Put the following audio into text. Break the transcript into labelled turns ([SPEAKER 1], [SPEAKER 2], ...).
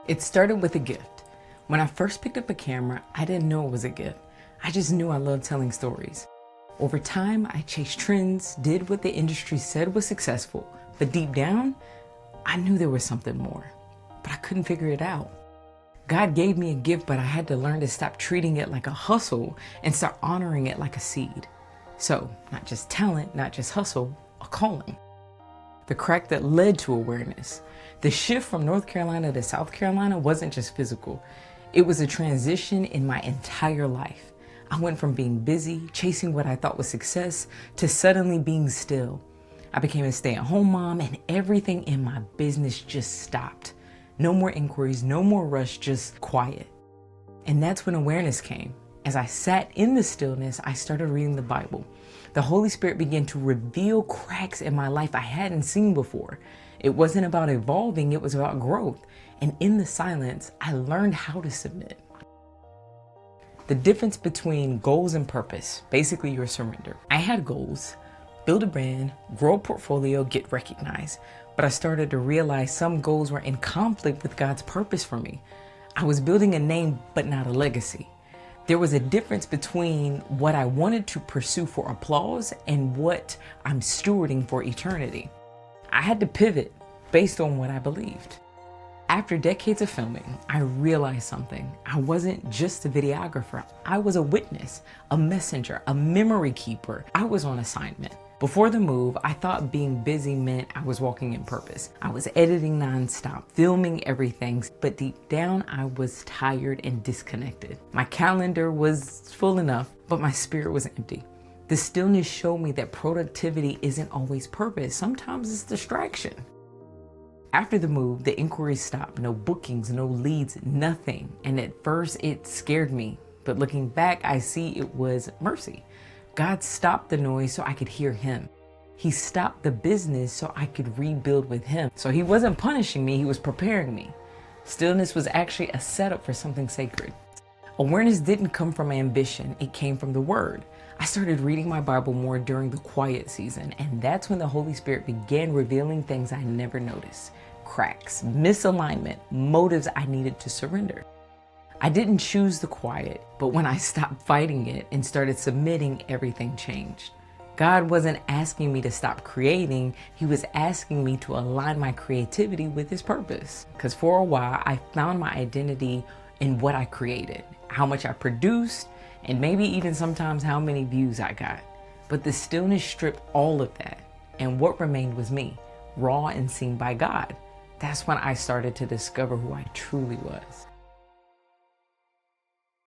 [SPEAKER 1] It started with a gift. When I first picked up a camera, I didn't know it was a gift. I just knew I loved telling stories. Over time, I chased trends, did what the industry said was successful, but deep down, I knew there was something more, but I couldn't figure it out. God gave me a gift, but I had to learn to stop treating it like a hustle and start honoring it like a seed. So, not just talent, not just hustle, a calling. The crack that led to awareness. The shift from North Carolina to South Carolina wasn't just physical. It was a transition in my entire life. I went from being busy, chasing what I thought was success, to suddenly being still. I became a stay-at-home mom, and everything in my business just stopped. No more inquiries, no more rush, just quiet. And that's when awareness came. As I sat in the stillness, I started reading the Bible. The Holy Spirit began to reveal cracks in my life I hadn't seen before. It wasn't about evolving, it was about growth. And in the silence, I learned how to submit. The difference between goals and purpose, basically your surrender. I had goals, build a brand, grow a portfolio, get recognized. But I started to realize some goals were in conflict with God's purpose for me. I was building a name, but not a legacy. There was a difference between what I wanted to pursue for applause and what I'm stewarding for eternity. I had to pivot based on what I believed. After decades of filming, I realized something. I wasn't just a videographer. I was a witness, a messenger, a memory keeper. I was on assignment. Before the move, I thought being busy meant I was walking in purpose. I was editing nonstop, filming everything, but deep down, I was tired and disconnected. My calendar was full enough, but my spirit was empty. The stillness showed me that productivity isn't always purpose. Sometimes it's distraction. After the move, the inquiries stopped. No bookings, no leads, nothing. And at first, it scared me. But looking back, I see it was mercy. God stopped the noise so I could hear him. He stopped the business so I could rebuild with him. So he wasn't punishing me, he was preparing me. Stillness was actually a setup for something sacred. Awareness didn't come from ambition, it came from the word. I started reading my Bible more during the quiet season, and that's when the Holy Spirit began revealing things I never noticed. Cracks, misalignment, motives I needed to surrender. I didn't choose the quiet, but when I stopped fighting it and started submitting, everything changed. God wasn't asking me to stop creating, he was asking me to align my creativity with his purpose. Because for a while, I found my identity in what I created, how much I produced, and maybe even sometimes how many views I got. But the stillness stripped all of that, and what remained was me, raw and seen by God. That's when I started to discover who I truly was.